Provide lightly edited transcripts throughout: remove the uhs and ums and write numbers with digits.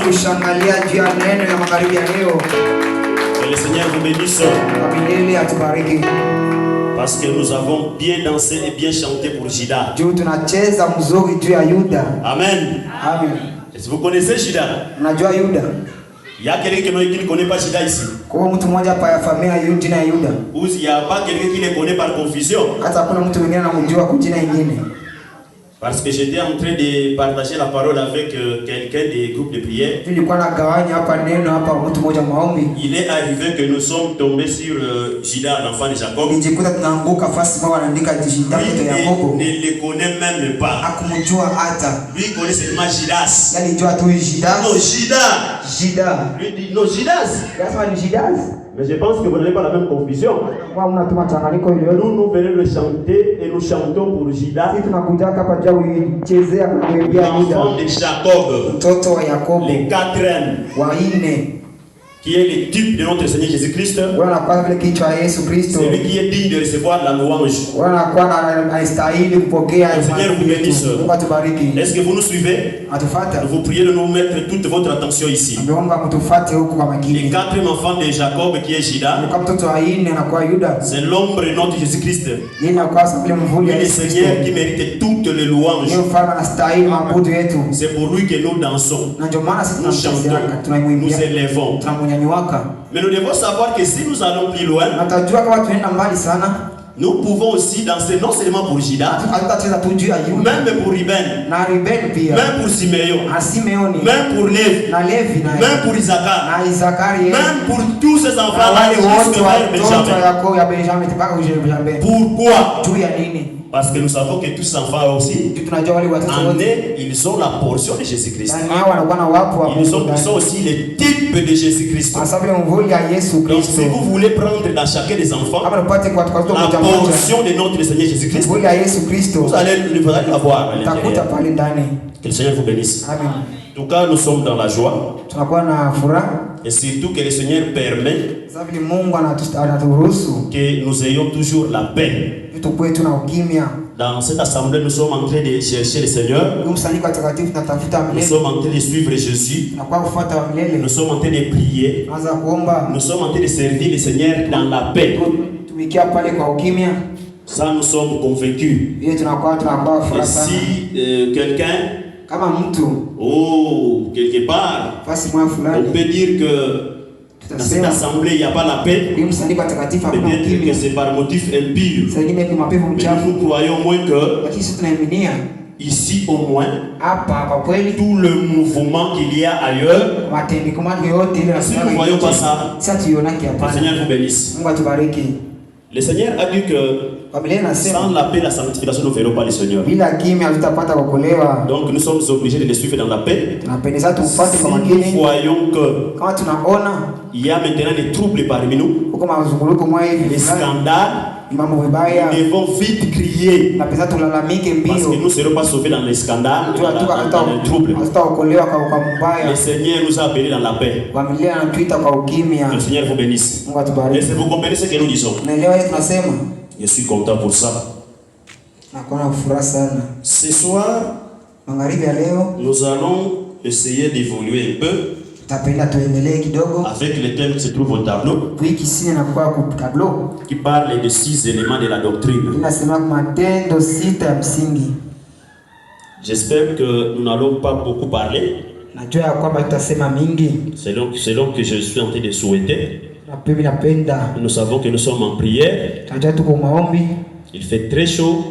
kushangalia juu ya neno ya magharibi ya leo. Que le Seigneur vous bénisse. Milele atubariki. Parce que nous avons bien dansé et bien chanté pour Juda. Juu tunacheza mzuri juu ya Yuda. Amen. Amen. Est-ce que vous connaissez Juda? Unajua Yuda? Il y a quelqu'un qui ne connaît pas Juda ici? Kwa mtu mmoja hapa ya familia Yuda na Yuda. Ou il n'y a pas quelqu'un qui le connaît par confusion? Hata kuna mtu mwingine anamjua kwa jina lingine. Parce que j'étais en train de partager la parole avec quelqu'un des groupes de prière. Tulikuwa nagawanya hapa neno hapa mtu mmoja maombi. Il est arrivé que nous sommes tombés sur Juda, l'enfant de Jacob. Nijikuta tunaanguka fasi mwa wanaandika Juda mtoto ya Yakobo. Il ne le connaît même pas. Hakumjua hata. Lui il connaît seulement Judas. Yaani jua tu Judas. Non, Juda. Juda. Lui dit non, Judas. Yasema ni Judas. Mais je pense que vous n'avez pas la même confusion. Nous venons le chanter et nous chantons pour Juda, l'enfant de Jacob, les 4 reines, qui est le type de notre Seigneur Jésus-Christ, c'est lui qui est digne de recevoir la louange. Le Seigneur vous bénisse. Est-ce que vous nous suivez? Nous vous priez de nous mettre toute votre attention ici. Les 4 enfants de Jacob qui est Juda, c'est l'ombre de notre Jésus-Christ. Le Seigneur qui mérite toutes les louanges. C'est pour lui que nous dansons, nous chantons, nous élevons. Mais nous devons savoir que si nous allons plus loin, nous pouvons aussi danser non seulement pour Juda, même pour Ruben, même pour Simeon, même pour Lévi, même pour Isaac, même pour tous ces enfants-là jusqu'à Benjamin. Pourquoi? Parce que nous savons que tous ces enfants aussi, en eux, ils ont la portion de Jésus-Christ. Ils sont aussi les types de Jésus-Christ. Donc si vous voulez prendre dans chacun des enfants la portion de notre Seigneur Jésus-Christ, vous allez la voir à l'intérieur. Que le Seigneur vous bénisse. Amen. En tout cas, nous sommes dans la joie. Et surtout que le Seigneur permet que nous ayons toujours la paix. Dans cette assemblée, nous sommes en train de chercher le Seigneur. Nous sommes en train de suivre Jésus. Nous sommes en train de prier. Nous sommes en train de servir le Seigneur dans la paix. Ça, nous sommes convaincus. Et si quelqu'un quelque part, on peut dire que dans cette assemblée il n'y a pas la paix, peut-être que c'est par motif impur. Mais nous croyons moins que ici au moins, tout le mouvement qu'il y a ailleurs, si nous ne voyons pas ça, le Seigneur vous bénisse. Le Seigneur a dit que sans la paix, la sanctification, nous ne verrons pas le Seigneur. Donc nous sommes obligés de les suivre dans la paix. Si nous voyons qu'il y a maintenant des troubles parmi nous, des scandales, nous devons vite crier. Parce que nous ne serons pas sauvés dans les scandales, dans les troubles. Le Seigneur nous a appelés dans la paix. Que le Seigneur vous bénisse. Est-ce que vous comprenez ce que nous disons? Je suis content pour ça. Ce soir, nous allons essayer d'évoluer un peu avec le thème qui se trouve au tableau, qui parle de 6 éléments de la doctrine. J'espère que nous n'allons pas beaucoup parler, selon que je suis en train de souhaiter. Nous savons que nous sommes en prière. Il fait très chaud.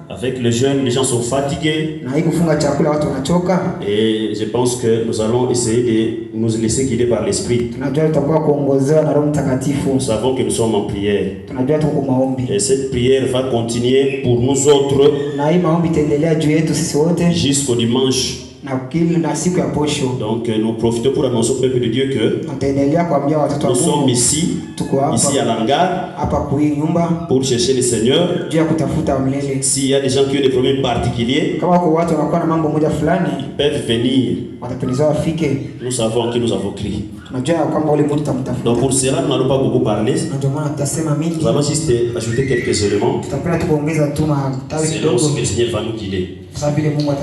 Avec le jeûne, les gens sont fatigués. Et je pense que nous allons essayer de nous laisser guider par l'Esprit. Nous savons que nous sommes en prière. Et cette prière va continuer pour nous autres jusqu'au dimanche. Donc nous profitons pour annoncer au peuple de Dieu que nous sommes ici à l'hangar pour chercher le Seigneur. S'il y a des gens qui ont des problèmes particuliers, ils peuvent venir. Nous savons que nous avons crié. Donc pour cela, nous n'allons pas beaucoup parler. Nous allons juste ajouter quelques éléments selon ce que le Seigneur va nous guider.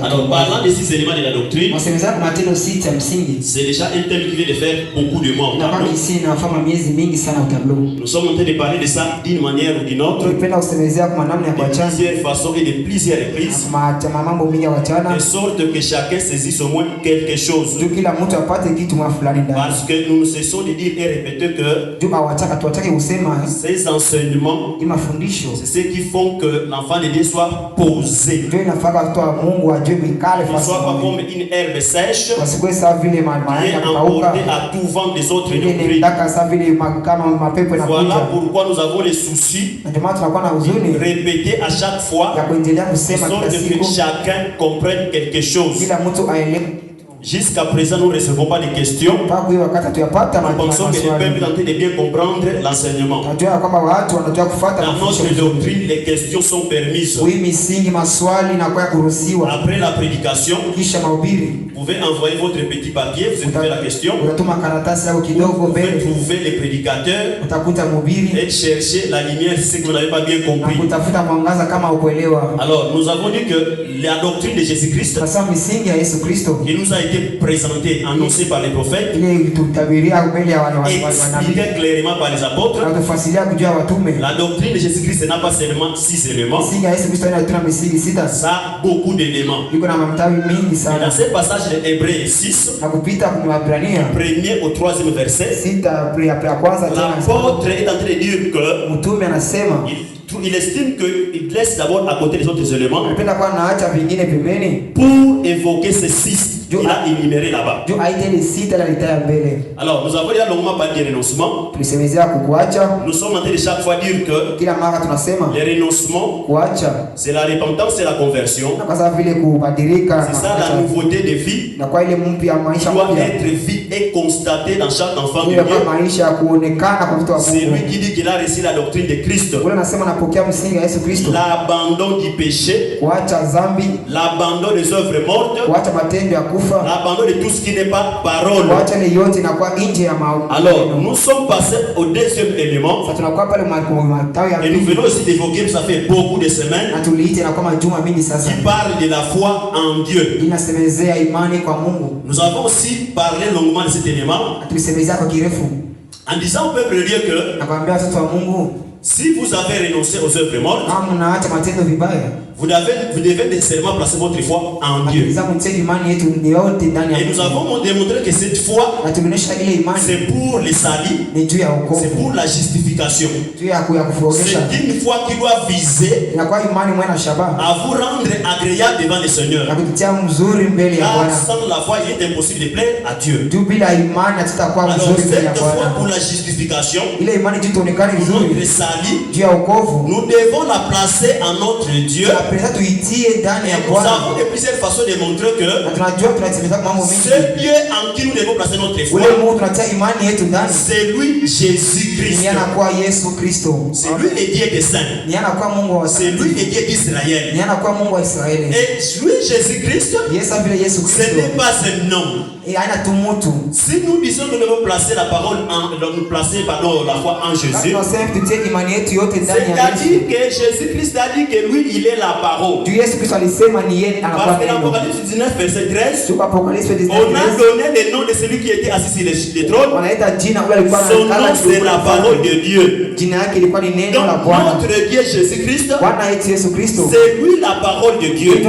Alors, parlant des 6 éléments de la doctrine, c'est déjà un thème qui vient de faire beaucoup de mois au tableau. Nous sommes en train de parler de ça d'une manière ou d'une autre, de plusieurs façons et de plusieurs reprises, de sorte que chacun saisisse au moins quelque chose. Parce que nous ne cessons de dire et répéter que ces enseignements, c'est ce qui font que l'enfant de Dieu soit posé. Ne soit pas comme une herbe sèche qui est emportée à tout vent des autres doctrines. Voilà pourquoi nous avons les soucis de répéter à chaque fois, de sorte que chacun comprenne quelque chose. Jusqu'à présent, nous ne recevons pas de questions. Nous pensons que le peuple est en train de bien comprendre l'enseignement. Dans notre doctrine, les questions sont permises. Après la prédication, vous pouvez envoyer votre petit papier, vous écrivez la question. Vous pouvez trouver les prédicateurs et chercher la lumière si c'est que vous n'avez pas bien compris. Alors, nous avons dit que la doctrine de Jésus-Christ, qui nous a été présenté, annoncé par les prophètes, expliqué clairement par les apôtres. La doctrine de Jésus-Christ n'a pas seulement 6 éléments, ça a beaucoup d'éléments. Et dans ce passage de Hébreux 6, premier au 3e verset, l'apôtre est en train de dire que il estime qu'il laisse d'abord à côté les autres éléments pour évoquer ces 6 qu'il a énumérés là-bas. Alors, nous avons déjà longuement parlé des renoncements. Nous sommes en train de chaque fois dire que les renoncements, c'est la repentance et la conversion. C'est ça la nouveauté de vie qui doit être vue et constatée dans chaque enfant de Dieu. C'est lui qui dit qu'il a reçu la doctrine de Christ. L'abandon du péché, l'abandon des œuvres mortes, l'abandon de tout ce qui n'est pas parole. Alors, nous sommes passés au 2e élément. Et nous venons aussi d'évoquer, ça fait beaucoup de semaines, qui parle de la foi en Dieu. Nous avons aussi parlé longuement de cet élément en disant au peuple de Dieu que si vous avez renoncé aux œuvres mortes, vous devez nécessairement placer votre foi en Dieu. Et nous avons démontré que cette foi, c'est pour le salut, c'est pour la justification. C'est une foi qui doit viser à vous rendre agréable devant le Seigneur. Car sans la foi, il est impossible de plaire à Dieu. Alors cette foi pour la justification, pour notre salut, nous devons la placer en notre Dieu. Et nous avons plusieurs façons de montrer que ce Dieu en qui nous devons placer notre foi, c'est lui Jésus-Christ. C'est lui le Dieu des saints. C'est lui le Dieu d'Israël. Et lui Jésus-Christ, ce n'est pas un nom. Si nous disons que nous devons placer la parole la foi en Jésus, c'est-à-dire que Jésus-Christ a dit que lui il est la parole. Parce que dans Apocalypse 19 verset 13, on a donné le nom de celui qui était assis sur le trône. Son nom c'est la parole de Dieu. Donc notre Dieu Jésus-Christ, c'est lui la parole de Dieu.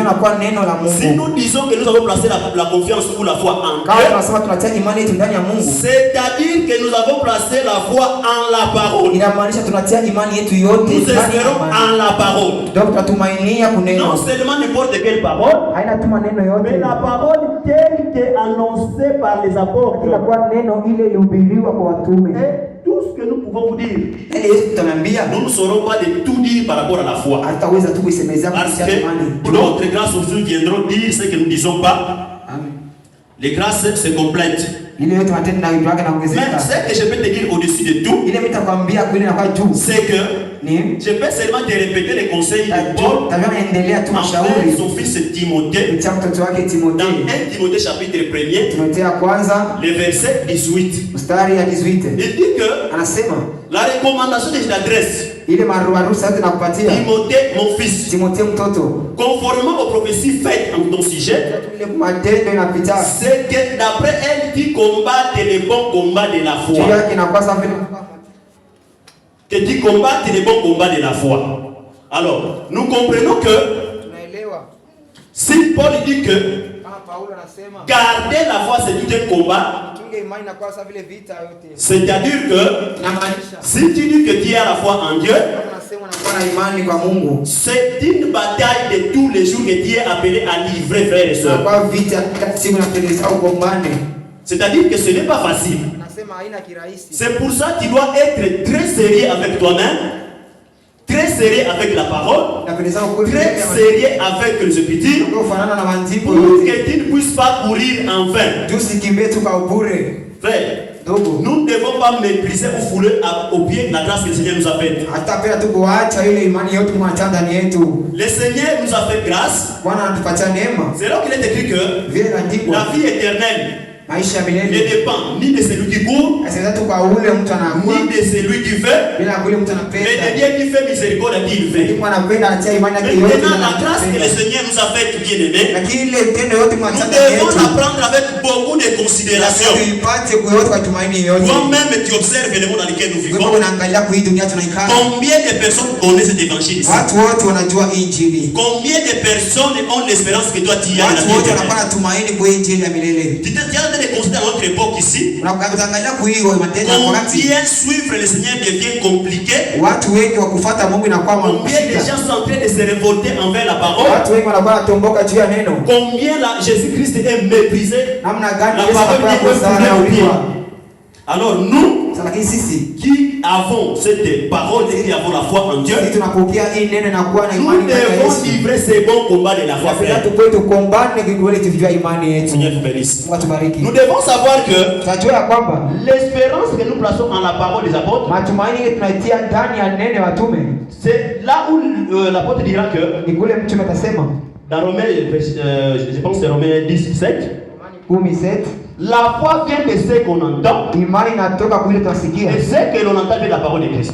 Si nous disons que nous avons placé la confiance ou la foi en Dieu, c'est-à-dire que nous avons placé la foi en la parole. Nous espérons en la parole. Non seulement n'importe quelle parole, mais la parole telle qu'est annoncée par les apôtres. Et tout ce que nous pouvons vous dire, nous ne saurons pas de tout dire par rapport à la foi. Parce que d'autres grâces aussi viendront dire ce que nous ne disons pas. Les grâces se complètent. Mais ce que je peux te dire au-dessus de tout, c'est que je peux seulement te répéter les conseils de Paul envers son fils Timothée. Dans 1 Timothée chapitre 1er, le verset 18. Il dit que la recommandation que je t'adresse, Timothée, mon fils, conformément aux prophéties faites en ton sujet, c'est que d'après elle, tu combattes les bons combats de la foi. Que tu combattes les bons combats de la foi. Alors, nous comprenons que si Paul dit que garder la foi, c'est tout un combat, c'est-à-dire que si tu dis que tu as la foi en Dieu, c'est une bataille de tous les jours que tu es appelé à livrer, frères et sœurs. C'est-à-dire que ce n'est pas facile. C'est pour ça que tu dois être très sérieux avec toi-même, très sérieux avec la parole, très sérieux avec les Écritures, pour que tu ne puisses pas courir en vain. Frère, nous ne devons pas mépriser ou fouler au pied de la grâce que le Seigneur nous a faite. Le Seigneur nous a fait grâce. C'est là qu'il est écrit que la vie éternelle ne dépend ni de celui qui court, ni de celui qui fait, mais de Dieu qui fait miséricorde à qui il fait. Maintenant, la grâce que le Seigneur nous a faite, bien aimé, nous devons la prendre avec beaucoup de considération. Toi-même, tu observes le monde dans lequel nous vivons. Combien de personnes connaissent cet évangile ici? Combien de personnes ont l'espérance que toi tu as dans la vie? Tu de considérer notre époque ici, combien suivre le Seigneur devient compliqué, combien les gens sont en train de se révolter envers la parole, combien Jésus-Christ est méprisé, la parole est. Alors nous qui avons cette parole et qui avons la foi en Dieu, nous devons livrer ces bons combats de la foi. Seigneur vous bénisse. Nous devons savoir que l'espérance que nous plaçons en la parole des apôtres, c'est là où l'apôtre dira que dans Romains, je pense que c'est Romains 17, la foi vient de ce qu'on entend, et ce que l'on entend de la parole de Christ.